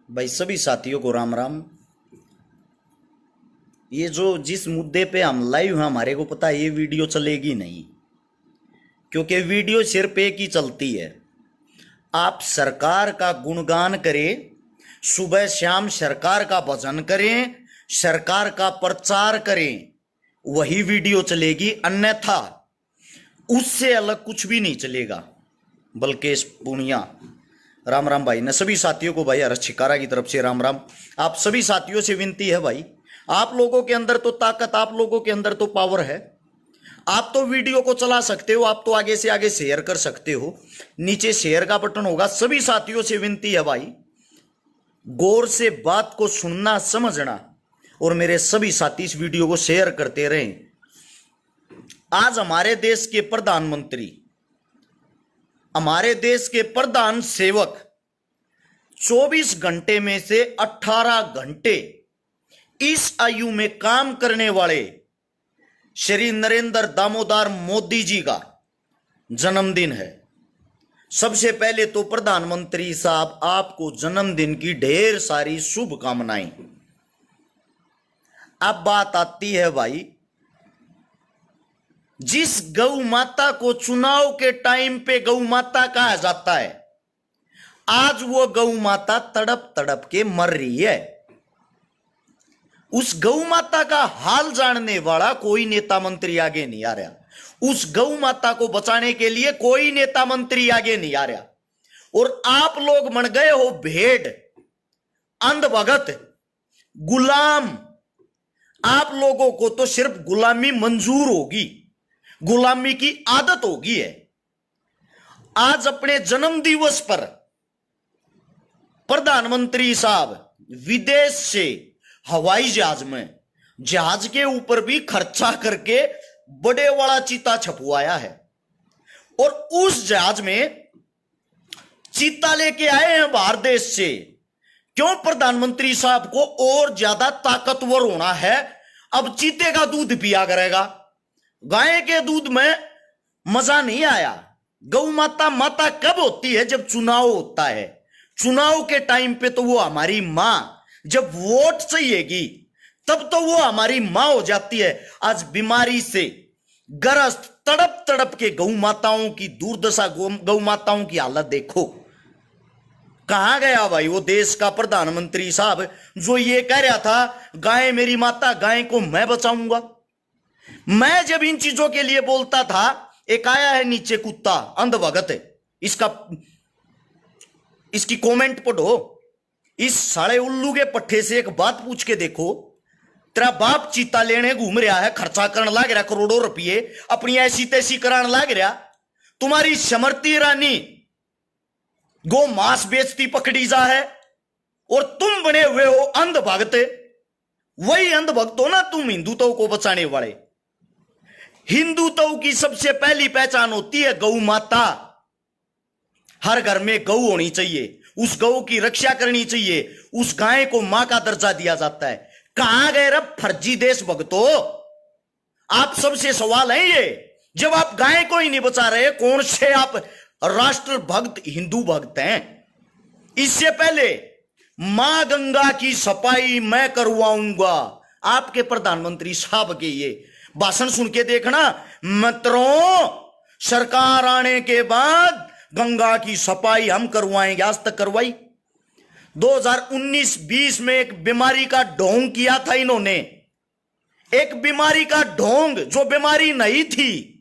भाई सभी साथियों को राम राम। ये जो जिस मुद्दे पे हम लाइव हैं हमारे को पता है ये वीडियो चलेगी नहीं, क्योंकि वीडियो सिर्फ एक ही चलती है। आप सरकार का गुणगान करें, सुबह शाम सरकार का भजन करें, सरकार का प्रचार करें, वही वीडियो चलेगी, अन्यथा उससे अलग कुछ भी नहीं चलेगा। बल्कि पुनिया राम राम भाई ने सभी साथियों को भाई हर्ष छिकारा की तरफ से राम राम। आप सभी साथियों से विनती है भाई, आप लोगों के अंदर तो ताकत, आप लोगों के अंदर तो पावर है, आप तो वीडियो को चला सकते हो, आप तो आगे से आगे शेयर कर सकते हो, नीचे शेयर का बटन होगा। सभी साथियों से विनती है भाई, गौर से बात को सुनना समझना, और मेरे सभी साथी इस वीडियो को शेयर करते रहें। आज हमारे देश के प्रधानमंत्री, हमारे देश के प्रधान सेवक 24 घंटे में से 18 घंटे इस आयु में काम करने वाले श्री नरेंद्र दामोदर मोदी जी का जन्मदिन है। सबसे पहले तो प्रधानमंत्री साहब आपको जन्मदिन की ढेर सारी शुभकामनाएं। अब बात आती है भाई, जिस गौ माता को चुनाव के टाइम पे गौ माता कहा जाता है, आज वो गौ माता तड़प तड़प के मर रही है। उस गौ माता का हाल जानने वाला कोई नेता मंत्री आगे नहीं आ रहा। उस गौ माता को बचाने के लिए कोई नेता मंत्री आगे नहीं आ रहा। और आप लोग बन गए हो भेड़, अंधभगत, गुलाम। आप लोगों को तो सिर्फ गुलामी मंजूर होगी, गुलामी की आदत होगी है। आज अपने जन्म दिवस पर प्रधानमंत्री साहब विदेश से हवाई जहाज में, जहाज के ऊपर भी खर्चा करके बड़े वाला चीता छपवाया है, और उस जहाज में चीता लेके आए हैं बाहर देश से। क्यों? प्रधानमंत्री साहब को और ज्यादा ताकतवर होना है। अब चीते का दूध पिया करेगा, गाय के दूध में मजा नहीं आया। गौ माता माता कब होती है? जब चुनाव होता है। चुनाव के टाइम पे तो वो हमारी मां, जब वोट चाहिएगी तब तो वो हमारी मां हो जाती है। आज बीमारी से ग्रस्त तड़प तड़प के गौ माताओं की दुर्दशा, गौ माताओं की हालत देखो। कहां गया भाई वो देश का प्रधानमंत्री साहब जो ये कह रहा था गाय मेरी माता, गाय को मैं बचाऊंगा। मैं जब इन चीजों के लिए बोलता था, एक आया है नीचे कुत्ता, अंधभगत है, इसकी कमेंट पढ़ो। इस साले उल्लू के पट्टे से एक बात पूछ के देखो, तेरा बाप चीता लेने घूम रहा है, खर्चा करने लग रहा, करोड़ों रुपये अपनी ऐसी तैसी कराने लग रहा। तुम्हारी समृति रानी गो मांस बेचती पकड़ी जा है, और तुम बने हुए हो अंधभक्त। वही अंधभक्त हो ना तुम, हिंदुत्व को बचाने वाले। हिंदुत्व की सबसे पहली पहचान होती है गौ माता। हर घर में गौ होनी चाहिए, उस गौ की रक्षा करनी चाहिए, उस गाय को मां का दर्जा दिया जाता है। कहां गए रब फर्जी देशभक्तों? आप सबसे सवाल है ये, जब आप गाय को ही नहीं बचा रहे, कौन से आप राष्ट्र भक्त हिंदू भक्त हैं? इससे पहले मां गंगा की सफाई मैं करवाऊंगा, आपके प्रधानमंत्री साहब के ये भाषण सुन के देखना मित्रों, सरकार आने के बाद गंगा की सफाई हम करवाएंगे। आज तक करवाई? 2019-20 में एक बीमारी का ढोंग किया था इन्होंने, एक बीमारी का ढोंग जो बीमारी नहीं थी।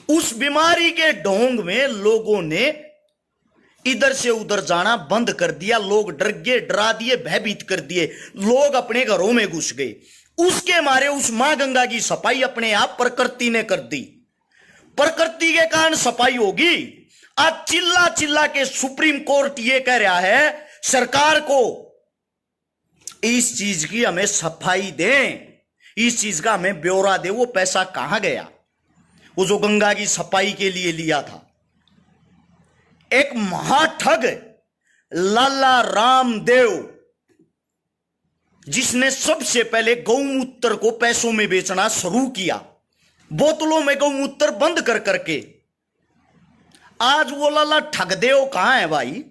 उस बीमारी के ढोंग में लोगों ने इधर से उधर जाना बंद कर दिया। लोग डर गए, डरा दिए, भयभीत कर दिए, लोग अपने घरों में घुस गए। उसके मारे उस मां गंगा की सफाई अपने आप प्रकृति ने कर दी। प्रकृति के कारण सफाई होगी। आज चिल्ला चिल्ला के सुप्रीम कोर्ट ये कह रहा है सरकार को, इस चीज की हमें सफाई दें, इस चीज का हमें ब्यौरा दे। वो पैसा कहां गया वो जो गंगा की सफाई के लिए लिया था? एक महाठग लाला रामदेव, जिसने सबसे पहले गौमूत्र को पैसों में बेचना शुरू किया, बोतलों में गौमूत्र बंद कर करके। आज वो लाला ठगदेव कहां है भाई?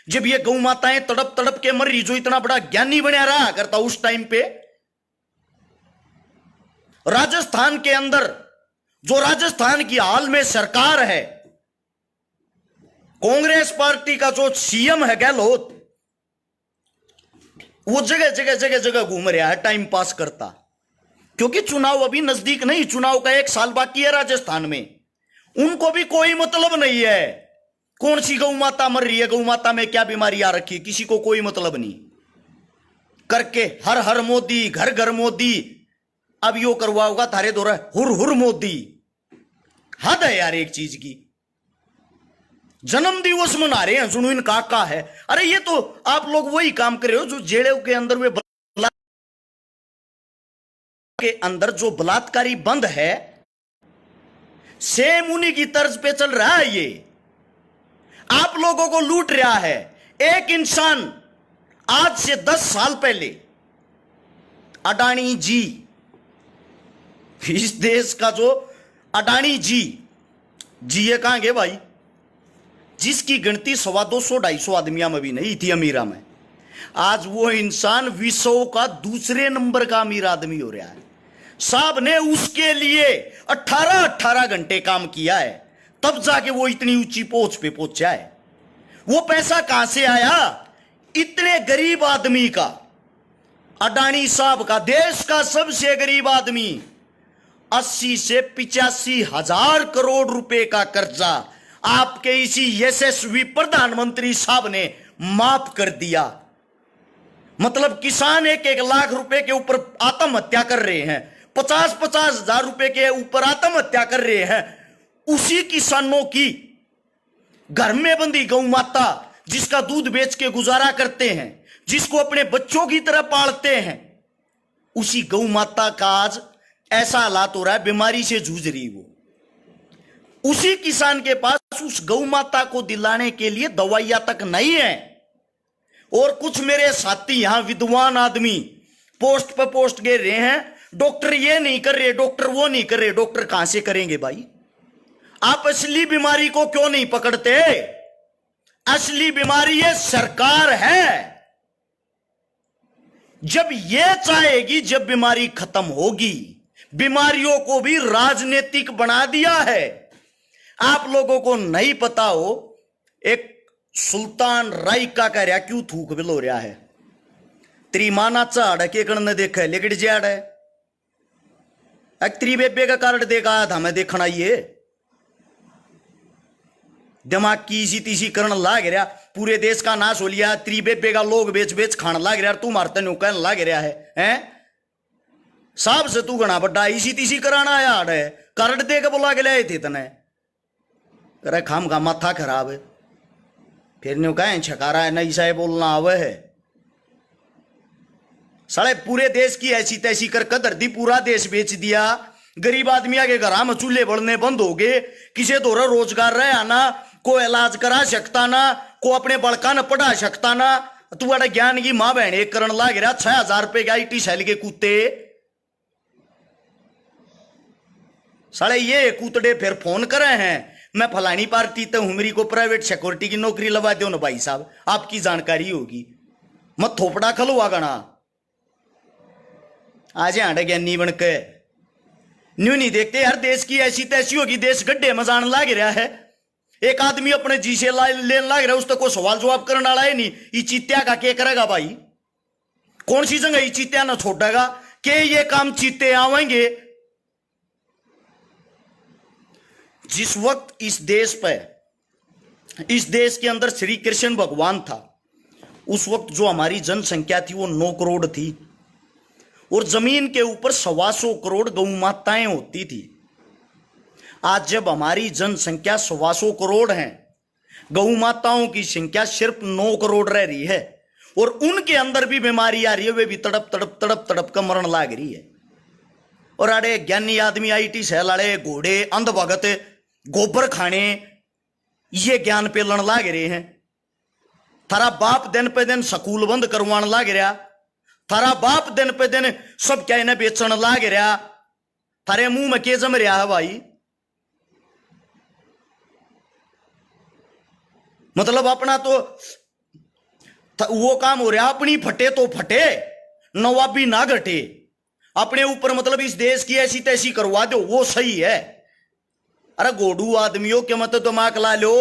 जब ये गौ माताएं तड़प तड़प के मर रही, जो इतना बड़ा ज्ञानी बना रहा करता उस टाइम पे। राजस्थान के अंदर जो राजस्थान की हाल में सरकार है, कांग्रेस पार्टी का जो सीएम है गहलोत, वो जगह जगह जगह जगह घूम रहा है टाइम पास करता, क्योंकि चुनाव अभी नजदीक नहीं, चुनाव का 1 साल बाकी है राजस्थान में। उनको भी कोई मतलब नहीं है कौन सी गौ माता मर रही है, गौ माता में क्या बीमारी आ रखी है, किसी को कोई मतलब नहीं। करके हर हर मोदी, घर घर मोदी, अब यो करवा होगा थारे दौरा हुर हुर मोदी। हद है यार एक चीज की। जन्म दिवस मना रहे हैं, सुनो इन काका है। अरे ये तो आप लोग वही काम कर रहे हो जो जेलों के अंदर वे के अंदर जो बलात्कारी बंद है, सेम उन्हीं की तर्ज पे चल रहा है। ये आप लोगों को लूट रहा है। एक इंसान आज से 10 साल पहले अडानी जी, इस देश का जो अडानी जी ये कहां गए भाई, जिसकी गिनती 250-250 आदमियों में भी नहीं थी अमीरा में, आज वो इंसान विश्व का दूसरे नंबर का अमीर आदमी हो रहा है। साहब ने उसके लिए 18-18 घंटे काम किया है, तब जाके वो इतनी ऊंची पहुंच पे पहुंचा है। वो पैसा कहां से आया? इतने गरीब आदमी का, अडानी साहब का, देश का सबसे गरीब आदमी, 80 से 85 हजार करोड़ रुपए का कर्जा आपके इसी यशस्वी प्रधानमंत्री साहब ने माफ कर दिया। मतलब किसान 1-1 लाख रुपए के ऊपर आत्महत्या कर रहे हैं, 50-50 हजार रुपए के ऊपर आत्महत्या कर रहे हैं। उसी किसानों की घर में बंदी गौ माता, जिसका दूध बेच के गुजारा करते हैं, जिसको अपने बच्चों की तरह पालते हैं, उसी गौ माता का आज ऐसा हालात हो रहा है, बीमारी से जूझ रही वो। उसी किसान के पास उस गौ माता को दिलाने के लिए दवाइयां तक नहीं है। और कुछ मेरे साथी यहां विद्वान आदमी पोस्ट पर पोस्ट गिर रहे हैं, डॉक्टर ये नहीं कर रहे, डॉक्टर वो नहीं कर रहे। डॉक्टर कहां से करेंगे भाई? आप असली बीमारी को क्यों नहीं पकड़ते? असली बीमारी ये सरकार है। जब ये चाहेगी, जब बीमारी खत्म होगी, बीमारियों को भी राजनीतिक बना दिया है। आप लोगों को नहीं पता हो, एक सुल्तान राय का कह रहा क्यों थूक बिलो रहा है, त्रिमाना चाड़ के कण देखा लेकिन जाड़ है। त्रि बेबे का कार्ड देखा था मैं देखना, ये दिमाग की इसी तीसी करण लाग रहा, पूरे देश का नाश हो लिया। त्रि बेबे का लोग बेच बेच खान लाग रहा, तू मारते न्यू कहने लाग रहा है साहब से तू घना बड्डा इसी तीसी कराना यार है, कार्ड दे के बुला के लाए थे तने। अरे खाम का माथा खराब है, फिर न्यू कहें छकारा है, नहीं साहे बोलना आवे है। साले पूरे देश की ऐसी तैसी कर धरती पूरा देश बेच दिया। गरीब आदमी के घर में चूल्हे बढ़ने बंद हो गए, किसी दौरा रोजगार रहे आना, को इलाज करा सकता ना, को अपने बड़का न पढ़ा सकता ना। तू बड़ा ज्ञान की मां बहन एक करण लाग रहा, 6,000 रुपए का IT सेल के कूते। साले ये कूतड़े फिर फोन करे हैं, मैं फलानी पार्टी तो हूं, मेरी को प्राइवेट सिक्योरिटी की नौकरी लगा दो ना भाई साहब, आपकी जानकारी होगी। मत थोपड़ा खलवा गणा आज आंडे ज्ञानी बन के न्यू नहीं देखते यार। देश की ऐसी तैसी होगी, देश गड्ढे में जान लाग रहा है। एक आदमी अपने जी से लेने लाग रहा है, उस तक कोई सवाल जवाब करने वाला है नहीं। ये चीत्या का क्या करेगा भाई? कौन सी जगह ये चीत्या ना छोड़ेगा कि ये काम चीते आवेंगे? जिस वक्त इस देश पर, इस देश के अंदर श्री कृष्ण भगवान था, उस वक्त जो हमारी जनसंख्या थी वो 9 करोड़ थी, और जमीन के ऊपर 125 करोड़ गौ माताएं होती थी। आज जब हमारी जनसंख्या 125 करोड़ है, गौ माताओं की संख्या सिर्फ 9 करोड़ रह रही है, और उनके अंदर भी बीमारी आ रही है, वे भी तड़प तड़प तड़प तड़प का मरण लाग रही है। और अरे ज्ञानी आदमी IT सेल वाले घोड़े अंध भगत गोबर खाने ये ज्ञान पे लड़ लाग रहे हैं। थारा बाप दिन पे दिन स्कूल बंद करवान लाग रहा, थारा बाप दिन पे दिन सब क्या इन्हें बेचन लाग रहा, थारे मुंह में के जम रहा है भाई? मतलब अपना तो वो काम हो रहा, अपनी फटे तो फटे, नवाबी ना घटे, अपने ऊपर मतलब इस देश की ऐसी तैसी करवा दो, वो सही है। अरे गोडू आदमियों के मत दिमाग ला लो,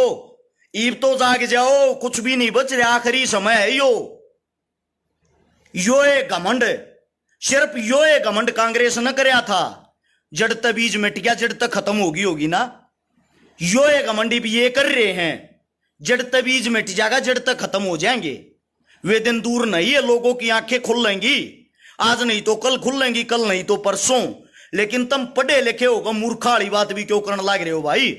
ईब तो जाग जाओ, कुछ भी नहीं बच रहा, आखिरी समय है यो ये घमंड, सिर्फ यो ये घमंड कांग्रेस न करया था, जड़ तक बीज मिट गया, जड़ तक खत्म होगी ना। यो ये घमंडी भी ये कर रहे हैं, जड़ तक बीज मिट जाएगा, जड़ तक खत्म हो जाएंगे। वे दिन दूर नहीं है, लोगों की आंखें खुल लेंगी, आज नहीं तो कल खुल लेंगी, कल नहीं तो परसों। लेकिन तुम पढ़े लिखे होगा, मूर्खा वाली बात भी क्यों करने लग रहे हो भाई?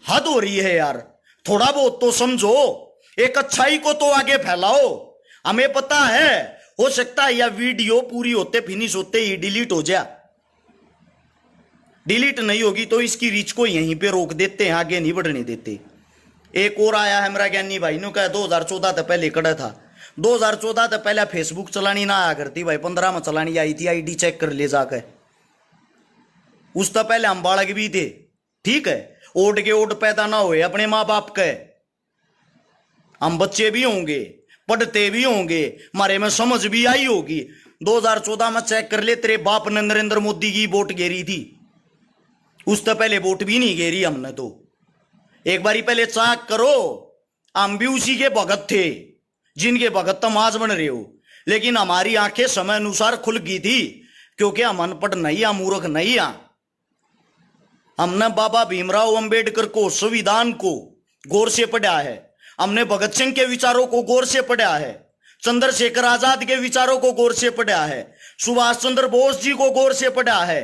हद हो रही है यार, थोड़ा बहुत तो समझो, एक अच्छाई को तो आगे फैलाओ। हमें पता है, हो सकता है यह वीडियो पूरी होते फिनिश होते ही डिलीट हो जाए, डिलीट नहीं होगी तो इसकी रीच को यहीं पे रोक देते हैं, आगे नहीं बढ़ने देते। एक और आया है मेरा ज्ञानी भाई ने कहा 2014 तक पहले कड़ा था, 2014 तक पहले फेसबुक चलानी ना आया करती भाई, 15 में चलानी आई थी, आईडी चेक कर ले जाकर। उस तक पहले हम बालक भी थे, ठीक है, ओट के ओट पैदा ना हुए अपने माँ बाप के, हम बच्चे भी होंगे, पढ़ते भी होंगे, हमारे में समझ भी आई होगी। 2014 में चेक कर ले, तेरे बाप ने नरेंद्र मोदी की वोट घेरी थी, उस तक पहले वोट भी नहीं घेरी हमने तो। एक बारी पहले चेक करो, हम भी उसी के भगत थे जिनके भगत तुम आज बन रहे हो। लेकिन हमारी आंखें समय अनुसार खुल गई थी, क्योंकि हम अनपढ़ नहीं, हम मूर्ख नहीं। हमने बाबा भीमराव अंबेडकर को, संविधान को गौर से पढ़ा है, हमने भगत सिंह के विचारों को गौर से पढ़ा है, चंद्रशेखर आजाद के विचारों को गौर से पढ़ा है, सुभाष चंद्र बोस जी को गौर से पढ़ा है,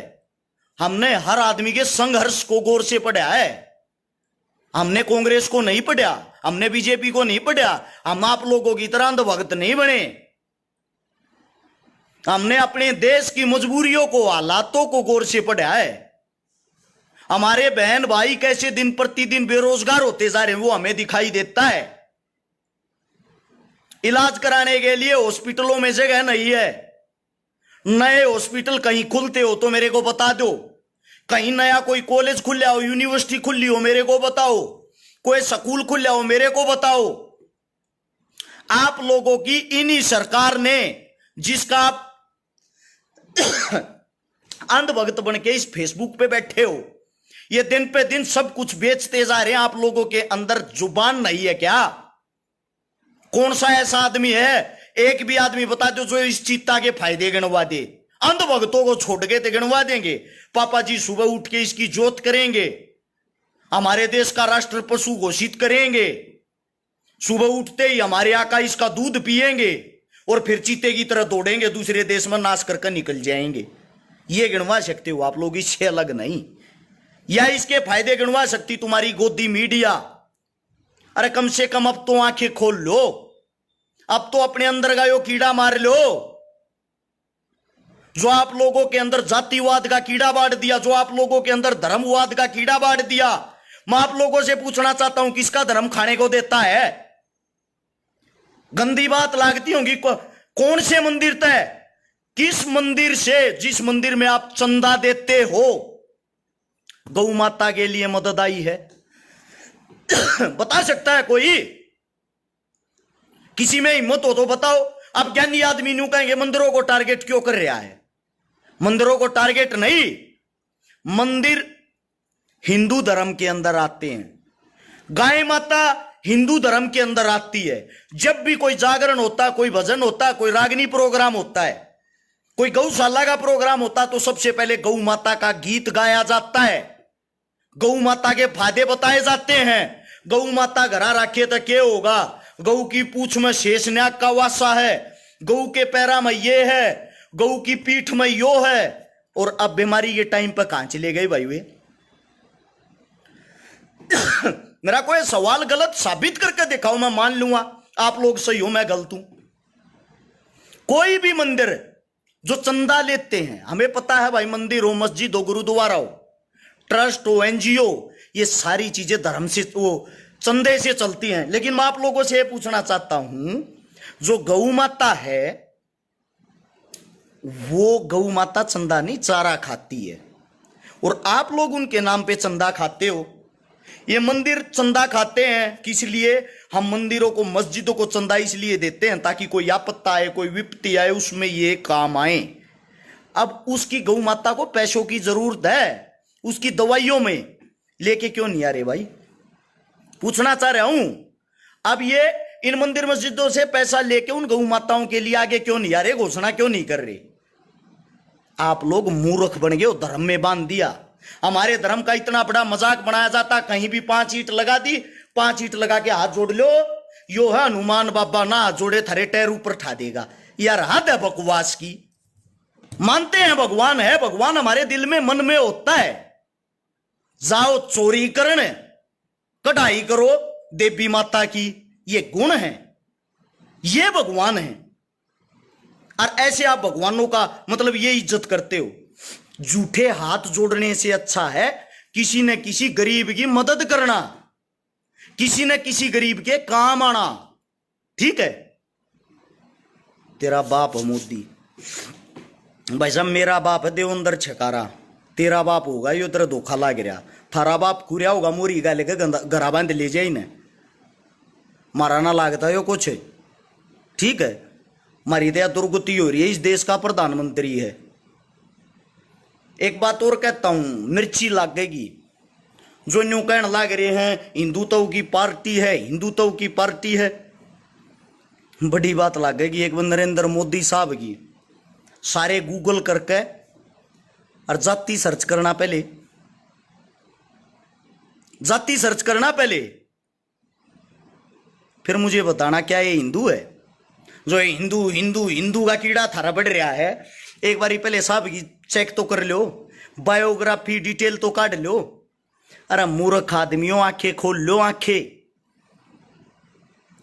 हमने हर आदमी के संघर्ष को गौर से पढ़ा है। हमने कांग्रेस को नहीं पढ़ा, हमने बीजेपी को नहीं पढ़ा, हम आप लोगों की तरह अंधभक्त नहीं बने। हमने अपने देश की मजबूरियों को, हालातों को गौर से पढ़ा है। हमारे बहन भाई कैसे दिन प्रतिदिन बेरोजगार होते जा रहे हैं, वो हमें दिखाई देता है। इलाज कराने के लिए हॉस्पिटलों में जगह नहीं है, नए हॉस्पिटल कहीं खुलते हो तो मेरे को बता दो, कहीं नया कोई कॉलेज खुल हो, यूनिवर्सिटी खुली हो मेरे को बताओ, कोई स्कूल खुल हो मेरे को बताओ। आप लोगों की इन्हीं सरकार ने, जिसका आप अंधभक्त बन के इस फेसबुक पे बैठे हो, ये दिन पे दिन सब कुछ बेचते जा रहे हैं। आप लोगों के अंदर जुबान नहीं है क्या? कौन सा ऐसा आदमी है, एक भी आदमी बता दो जो इस चित्ता के फायदे गिनवा दे? अंधभक्तों को छोड़ के तो गिनवा देंगे। पापा जी सुबह उठ के इसकी जोत करेंगे, हमारे देश का राष्ट्र पशु घोषित करेंगे, सुबह उठते ही हमारे आका इसका दूध पिएंगे और फिर चीते की तरह दौड़ेंगे, दूसरे देश में नाश करके निकल जाएंगे। ये गिनवा सकते हो आप लोग, इससे अलग नहीं। या इसके फायदे गिनवा सकती तुम्हारी गोदी मीडिया? अरे कम से कम अब तो आंखें खोल लो, अब तो अपने अंदर का यो कीड़ा मार लो जो आप लोगों के अंदर जातिवाद का कीड़ा बांट दिया, जो आप लोगों के अंदर धर्मवाद का कीड़ा बांट दिया। मैं आप लोगों से पूछना चाहता हूं, किसका धर्म खाने को देता है? गंदी बात लागती होगी, कौन से मंदिर तय, किस मंदिर से, जिस मंदिर में आप चंदा देते हो गौ माता के लिए मदद आई है? बता सकता है कोई? किसी में हिम्मत हो तो बताओ। अब ज्ञानी आदमी न्यू कहेंगे मंदिरों को टारगेट क्यों कर रहा है? मंदिरों को टारगेट नहीं, मंदिर हिंदू धर्म के अंदर आते हैं, गाय माता हिंदू धर्म के अंदर आती है। जब भी कोई जागरण होता है, कोई भजन होता है, कोई रागनी प्रोग्राम होता है, कोई गौशाला का प्रोग्राम होता है, तो सबसे पहले गौ माता का गीत गाया जाता है, गौ माता के फायदे बताए जाते हैं। गौ माता घरा रखे तो क्या होगा? गौ की पूंछ में शेषनाग का वासा है, गौ के पैरा में ये है, गौ की पीठ में यो है। और अब बीमारी के टाइम पर कहां चले गए भाई वे? मेरा कोई सवाल गलत साबित करके दिखाओ, मैं मान लूंगा आप लोग सही हो, मैं गलत हूं। कोई भी मंदिर जो चंदा लेते हैं, हमें पता है भाई, मंदिर हो, मस्जिद हो, गुरुद्वारा हो, ट्रस्ट हो, एनजीओ, ये सारी चीजें धर्म से, वो चंदे से चलती हैं। लेकिन मैं आप लोगों से ये पूछना चाहता हूं, जो गौ माता है वो गौ माता चंदा नहीं चारा खाती है, और आप लोग उनके नाम पे चंदा खाते हो। ये मंदिर चंदा खाते हैं, किस लिए? हम मंदिरों को, मस्जिदों को चंदा इसलिए देते हैं ताकि कोई आपत्ति आए, कोई विपत्ति आए, उसमें ये काम आए। अब उसकी गौ माता को पैसों की जरूरत है, उसकी दवाइयों में, लेके क्यों नहीं आ रहे भाई? पूछना चाह रहा हूं। अब ये इन मंदिर मस्जिदों से पैसा लेके उन गौ माताओं के लिए आगे क्यों नहीं आ रहे, घोषणा क्यों नहीं कर रहे? आप लोग मूर्ख बन गए, धर्म में बांध दिया। हमारे धर्म का इतना बड़ा मजाक बनाया जाता, कहीं भी 5 ईंट लगा दी, 5 ईंट लगा के हाथ जोड़ लो, यो है हनुमान बाबा ना हाथ जोड़े थारे टैर ऊपर ठा देगा। यार हद है बकवास की। मानते हैं भगवान है, भगवान हमारे दिल में, मन में होता है। जाओ चोरी करने, कढ़ाई करो देवी माता की, ये गुण है, ये भगवान है। और ऐसे आप भगवानों का मतलब ये इज्जत करते हो। झूठे हाथ जोड़ने से अच्छा है किसी न किसी गरीब की मदद करना, किसी न किसी गरीब के काम आना। ठीक है? तेरा बाप है मोदी, भाई साहब मेरा बाप है देवेंद्र छकारा, तेरा बाप होगा यो तेरा धोखा लाग रहा, थारा बाप कुरिया होगा मोरी गा लेके घरा बांध ले जाए न, मारा ना लागता यो कुछ। ठीक है? मारी दया दुर्गति हो रही है, इस देश का प्रधानमंत्री है। एक बात और कहता हूं, मिर्ची लागेगी। जो न्यू कहने लाग रहे हैं हिंदुत्व की पार्टी है, हिंदुत्व की पार्टी है, बड़ी बात लागेगी एक बार नरेंद्र मोदी साहब की। सारे गूगल करके और जाति सर्च करना, पहले जाति सर्च करना पहले, फिर मुझे बताना क्या ये हिंदू है? जो हिंदू हिंदू हिंदू का कीड़ा थारा बढ़ रहा है, एक बारी पहले साहब की चेक तो कर लो, बायोग्राफी डिटेल तो काट लो। अरे मूर्ख आदमियों, आंखें खोल लो, आंखें।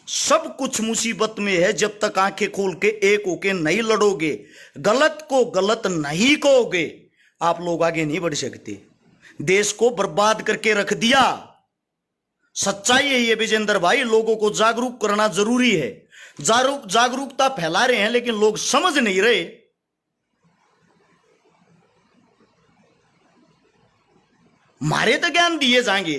सब कुछ मुसीबत में है जब तक आंखें खोल के एक होके नहीं लड़ोगे, गलत को गलत नहीं कहोगे, आप लोग आगे नहीं बढ़ सकते। देश को बर्बाद करके रख दिया। सच्चाई है ये विजेंद्र भाई, लोगों को जागरूक करना जरूरी है। जागरूकता फैला रहे हैं लेकिन लोग समझ नहीं रहे। मारे तो ज्ञान दिए जाएंगे,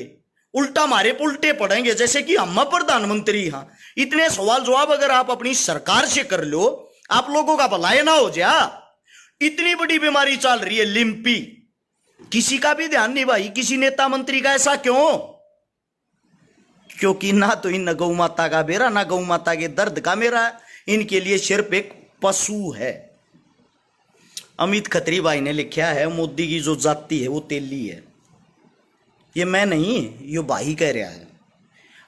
उल्टा मारे उल्टे पड़ेंगे, जैसे कि हम प्रधानमंत्री। हाँ, इतने सवाल जवाब अगर आप अपनी सरकार से कर लो, आप लोगों का भलाई ना हो जा। इतनी बड़ी बीमारी चल रही है लिम्पी, किसी का भी ध्यान नहीं भाई, किसी नेता मंत्री का। ऐसा क्यों? क्योंकि ना तो इन गौ माता का बेरा, ना गौ माता के दर्द का मेरा, इनके लिए सिर्फ एक पशु है। अमित खत्री भाई ने लिखा है मोदी की जो जाति है वो तेली है। ये मैं नहीं, ये भाई कह रहा है।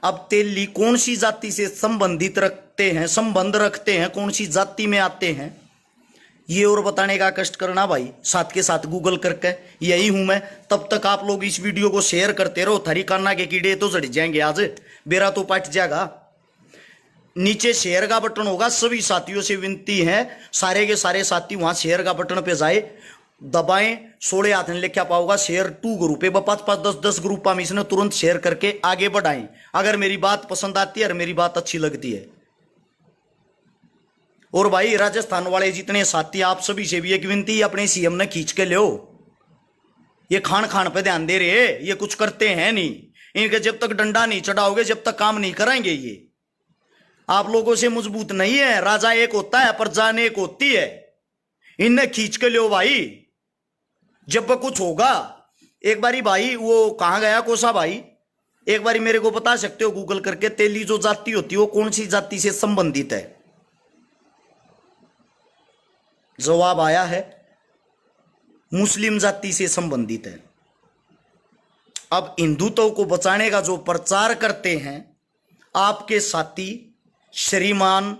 अब तेली कौन सी जाति से संबंधित रखते हैं, संबंध रखते हैं, कौन सी जाति में आते हैं, ये और बताने का कष्ट करना भाई, साथ के साथ गूगल करके। यही हूं मैं। तब तक आप लोग इस वीडियो को शेयर करते रहो, थारी कान्ना के कीड़े तो जड़ जाएंगे, आज बेरा तो पट जाएगा। नीचे शेयर का बटन होगा, सभी साथियों से विनती है, सारे के सारे साथी वहां शेयर का बटन पे जाए, दबाएं। 16 हाथ ने लिखा पाओगा शेयर 2 ग्रुप है, 5-5 10-10 ग्रुप हम इसने तुरंत शेयर करके आगे बढ़ाएं। अगर मेरी बात पसंद आती है और मेरी बात अच्छी लगती है। और भाई राजस्थान वाले जितने साथी, आप सभी से भी एक विनती, अपने सीएम ने खींच के लो। ये खान खान पे ध्यान दे रहे, ये कुछ करते हैं नहीं। इनके जब तक डंडा नहीं चढ़ाओगे, जब तक काम नहीं कराएंगे, ये आप लोगों से मजबूत नहीं है। राजा एक होता है, प्रजा एक होती है। इन्हें खींच के लो भाई, जब कुछ होगा। एक बारी भाई वो कहां गया कोसा भाई, एक बारी मेरे को बता सकते हो गूगल करके, तेली जो जाति होती है वो कौन सी जाति से संबंधित है? जवाब आया है मुस्लिम जाति से संबंधित है। अब हिंदुत्व को बचाने का जो प्रचार करते हैं आपके साथी श्रीमान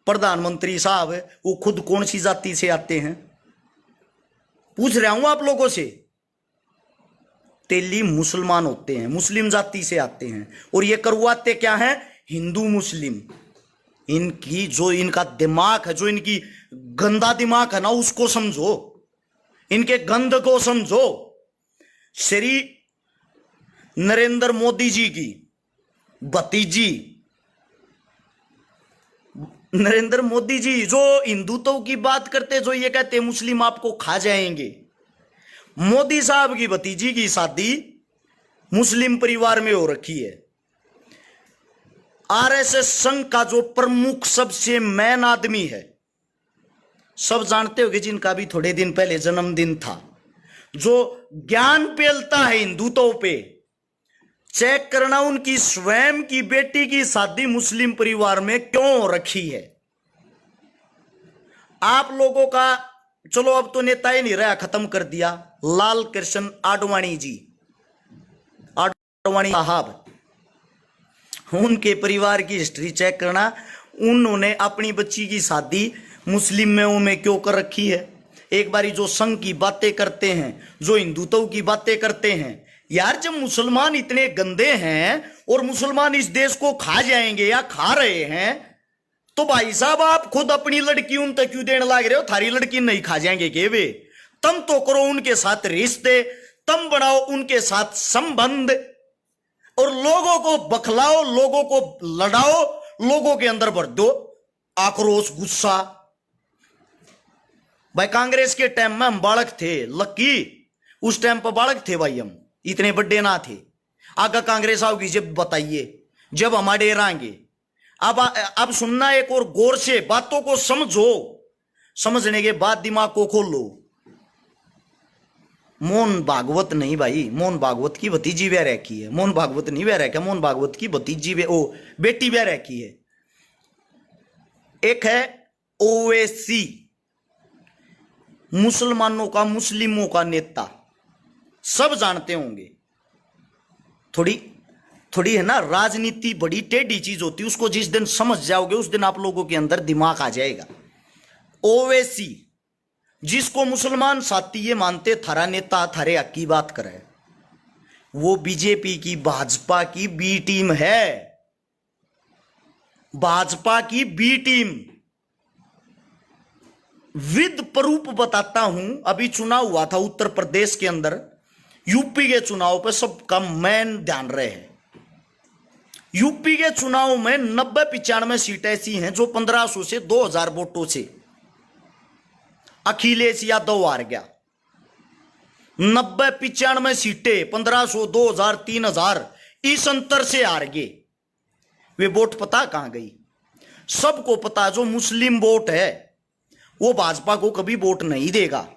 प्रधानमंत्री साहब, वो खुद कौन सी जाति से आते हैं? पूछ रहा हूं आप लोगों से। तेली मुसलमान होते हैं, मुस्लिम जाति से आते हैं। और ये करवाते क्या है? हिंदू मुस्लिम। इनकी जो इनका दिमाग है, जो इनकी गंदा दिमाग है ना, उसको समझो, इनके गंद को समझो। श्री नरेंद्र मोदी जी की भतीजी, नरेंद्र मोदी जी जो हिंदुत्व की बात करते, जो ये कहते मुस्लिम आपको खा जाएंगे, मोदी साहब की भतीजी की शादी मुस्लिम परिवार में हो रखी है। आरएसएस संघ का जो प्रमुख सबसे मैन आदमी है, सब जानते हो कि जिनका भी थोड़े दिन पहले जन्मदिन था, जो ज्ञान पेलता है हिंदुत्व पे, चेक करना उनकी स्वयं की बेटी की शादी मुस्लिम परिवार में क्यों हो रखी है। आप लोगों का चलो अब तो नेता ही नहीं रहा, खत्म कर दिया, लाल कृष्ण आडवाणी जी, आडवाणी साहब, उनके परिवार की हिस्ट्री चेक करना, उन्होंने अपनी बच्ची की शादी मुस्लिम में क्यों कर रखी है। एक बारी जो संघ की बातें करते हैं, जो हिंदुत्व की बातें करते हैं, यार जब मुसलमान इतने गंदे हैं और मुसलमान इस देश को खा जाएंगे या खा रहे हैं, तो भाई साहब आप खुद अपनी लड़की उन तक क्यों देने लग रहे हो। थारी लड़की नहीं खा जाएंगे के वे, तुम तो करो उनके साथ रिश्ते, तुम बनाओ उनके साथ संबंध और लोगों को बखलाओ, लोगों को लड़ाओ, लोगों के अंदर भर दो आक्रोश, गुस्सा। भाई कांग्रेस के टाइम में हम बालक थे, लकी उस टाइम पर बालक थे भाई, हम इतने बड़े ना थे। आगे कांग्रेस आओगी जब बताइए, जब हम डेराएंगे। अब सुनना एक और गौर से, बातों को समझो, समझने के बाद दिमाग को खोलो। मोहन भागवत नहीं भाई, मोहन भागवत की भतीजी वह रखी है, मोहन भागवत नहीं वह रखा, मोहन भागवत की भतीजी बेटी वह रखी है। एक है ओवैसी, मुसलमानों का, मुस्लिमों का नेता, सब जानते होंगे। थोड़ी है ना, राजनीति बड़ी टेढ़ी चीज होती है, उसको जिस दिन समझ जाओगे उस दिन आप लोगों के अंदर दिमाग आ जाएगा। ओवैसी, जिसको मुसलमान साथी ये मानते थारा नेता, थारे हक की बात करे, वो बीजेपी की, भाजपा की बी टीम है, भाजपा की बी टीम। विद प्रूफ बताता हूं, अभी चुनाव हुआ था उत्तर प्रदेश के अंदर, यूपी के चुनाव पर सबका मैन ध्यान रहे हैं। यूपी के चुनाव में 90-95 सीटें ऐसी हैं जो 1500 से 2000 वोटों से अखिलेश यादव हार गया। 90-95 सीटें 1500, 2000, 3000 इस अंतर से हार गए। वे वोट पता कहां गई? सबको पता, जो मुस्लिम वोट है वो भाजपा को कभी वोट नहीं देगा।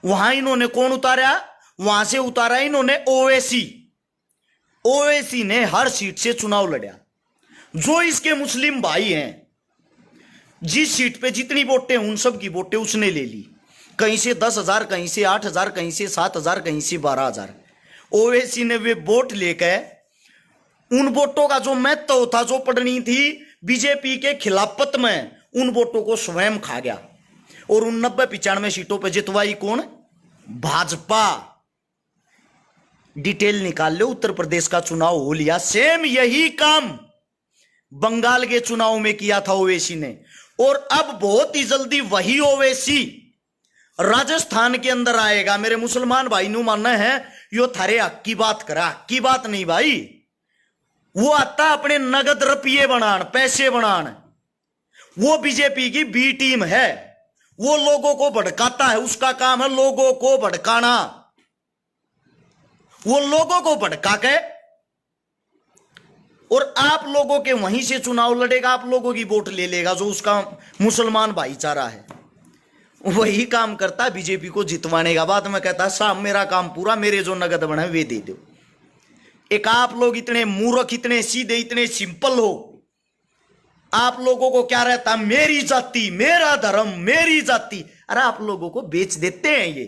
वहां इन्होंने कौन उतारा? वहां से उतारा इन्होंने ओवैसी। ओवैसी ने हर सीट से चुनाव लड़ा। जो इसके मुस्लिम भाई हैं, जिस सीट पे जितनी वोटें, उन सब की वोटें उसने ले ली। कहीं से 10,000, कहीं से 8,000, कहीं से 7,000, कहीं से 12,000। ओवैसी ने वे वोट लेकर उन वोटों का जो महत्व था, जो पड़नी थी बीजेपी के खिलाफत में, उन वोटों को स्वयं खा गया और उन 90-95 सीटों पर जितवाई कौन? भाजपा। डिटेल निकाल लो, उत्तर प्रदेश का चुनाव हो लिया। सेम यही काम बंगाल के चुनाव में किया था ओवैसी ने, और अब बहुत ही जल्दी वही ओवैसी राजस्थान के अंदर आएगा। मेरे मुसलमान भाई नु मानना है यो थारे हक की बात करा, हक की बात नहीं भाई। वो आता अपने नगद रुपये बनान, पैसे बनान। वो बीजेपी की बी टीम है, वो लोगों को भड़काता है, उसका काम है लोगों को भड़काना। वो लोगों को भड़का के और आप लोगों के वहीं से चुनाव लड़ेगा, आप लोगों की वोट ले लेगा, जो उसका मुसलमान भाईचारा है। वही काम करता बीजेपी को जितवाने का। बाद में कहता साहब मेरा काम पूरा, मेरे जो नगद बने वे दे दो। एक आप लोग इतने मूर्ख, इतने सीधे, इतने सिंपल हो, आप लोगों को क्या रहता? मेरी जाति, मेरा धर्म, मेरी जाति। अरे आप लोगों को बेच देते हैं ये।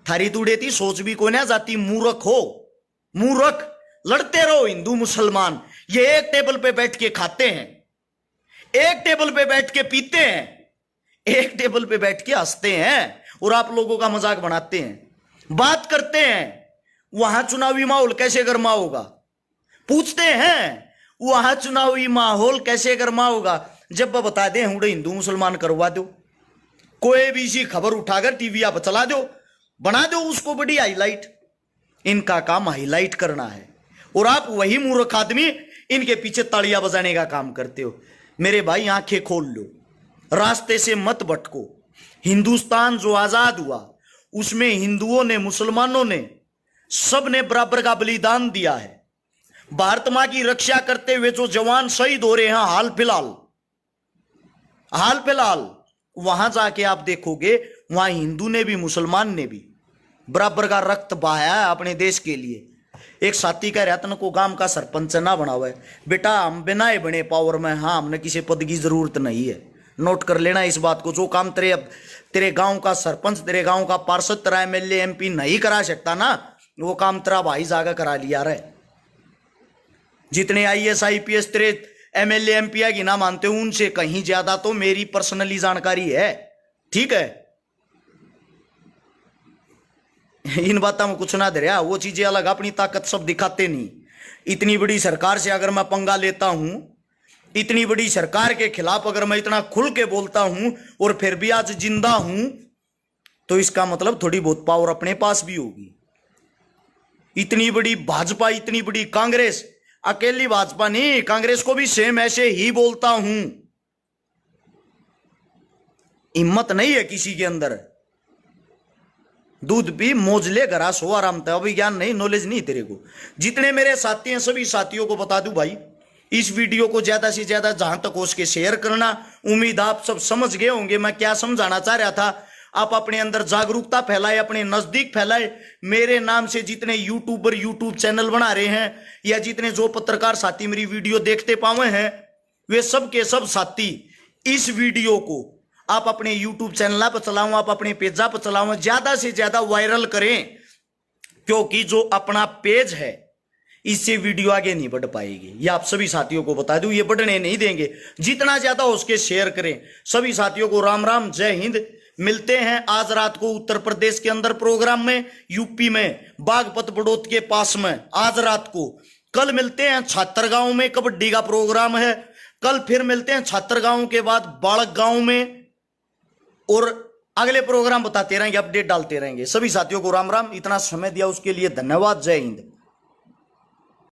थारी तुड़ेती सोच भी कोई ना जाती। मूर्ख हो, मूर्ख। लड़ते रहो हिंदू मुसलमान। ये एक टेबल पे बैठ के खाते हैं, एक टेबल पे बैठ के पीते हैं, एक टेबल पे बैठ के हंसते हैं और आप लोगों का मजाक बनाते हैं, बात करते हैं। वहां चुनावी माहौल कैसे गर्मा होगा? पूछते हैं वहां चुनावी माहौल कैसे गर्मा होगा? जब वह बता दें हुडे हिंदू मुसलमान करवा दो, कोई भी सी खबर उठाकर टीवी आप चला दो, बना दो उसको बड़ी हाईलाइट। इनका काम हाईलाइट करना है और आप वही मूर्ख आदमी इनके पीछे तालियां बजाने का काम करते हो। मेरे भाई आंखें खोल लो, रास्ते से मत भटको। हिंदुस्तान जो आजाद हुआ उसमें हिंदुओं ने, मुसलमानों ने सब ने बराबर का बलिदान दिया है। भारत मां की रक्षा करते हुए जो जवान शहीद हो रहे हैं हाल फिलहाल वहां जाके आप देखोगे, वहां हिंदू ने भी मुसलमान ने भी बराबर का रक्त बहाया है अपने देश के लिए। एक साथी कह रहा था को गांव का सरपंच ना बनावे, बेटा हम बिना ही बने पावर में, हाँ हमने किसी पद की जरूरत नहीं है। नोट कर लेना इस बात को। जो काम तेरे गांव का सरपंच, तेरे गांव का पार्षद, तेरा एमएलए एमपी नहीं करा सकता ना, वो काम तेरा भाई जागा करा लिया रहे। जितने आईएएस आईपीएस तेरे एमएलए एमपी की ना मानते हो, उनसे कहीं ज्यादा तो मेरी पर्सनली जानकारी है, ठीक है। इन बातों में कुछ ना दरिया, वो चीजें अलग, अपनी ताकत सब दिखाते नहीं। इतनी बड़ी सरकार से अगर मैं पंगा लेता हूं, इतनी बड़ी सरकार के खिलाफ अगर मैं इतना खुल के बोलता हूं और फिर भी आज जिंदा हूं, तो इसका मतलब थोड़ी बहुत पावर अपने पास भी होगी। इतनी बड़ी भाजपा, इतनी बड़ी कांग्रेस, अकेली भाजपा नहीं, कांग्रेस को भी सेम ऐसे ही बोलता हूं। हिम्मत नहीं है किसी के अंदर। दूध पी मौज ले घरा सो आराम था। अभी ज्ञान नहीं, नॉलेज नहीं तेरे को। जितने मेरे साथी हैं सभी साथियों को बता दूं भाई, इस वीडियो को ज्यादा से ज्यादा जहां तक हो सके शेयर करना। उम्मीद आप सब समझ गए होंगे मैं क्या समझाना चाह रहा था। आप अपने अंदर जागरूकता फैलाए, अपने नजदीक फैलाए। मेरे नाम से जितने यूट्यूबर यूट्यूब चैनल बना रहे हैं, या जितने जो पत्रकार साथी मेरी वीडियो देखते पाए हैं, वे सब के सब साथी इस वीडियो को आप अपने यूट्यूब चैनल पर चलाओ, आप अपने पेजा पर चलाओ, ज्यादा से ज्यादा वायरल करें। क्योंकि जो अपना पेज है, इससे वीडियो आगे नहीं बढ़ पाएगी। ये आप सभी साथियों को बता दूं, ये बढ़ने नहीं देंगे। जितना ज्यादा हो उसके शेयर करें। सभी साथियों को राम राम, जय हिंद। मिलते हैं आज रात को उत्तर प्रदेश के अंदर प्रोग्राम में, यूपी में बागपत बड़ौत के पास में आज रात को। कल मिलते हैं छात्रगांव में, कबड्डी का प्रोग्राम है। कल फिर मिलते हैं छात्रगांव के बाद बालक गांव में, और अगले प्रोग्राम बताते रहेंगे, अपडेट डालते रहेंगे। सभी साथियों को राम राम। इतना समय दिया उसके लिए धन्यवाद। जय हिंद।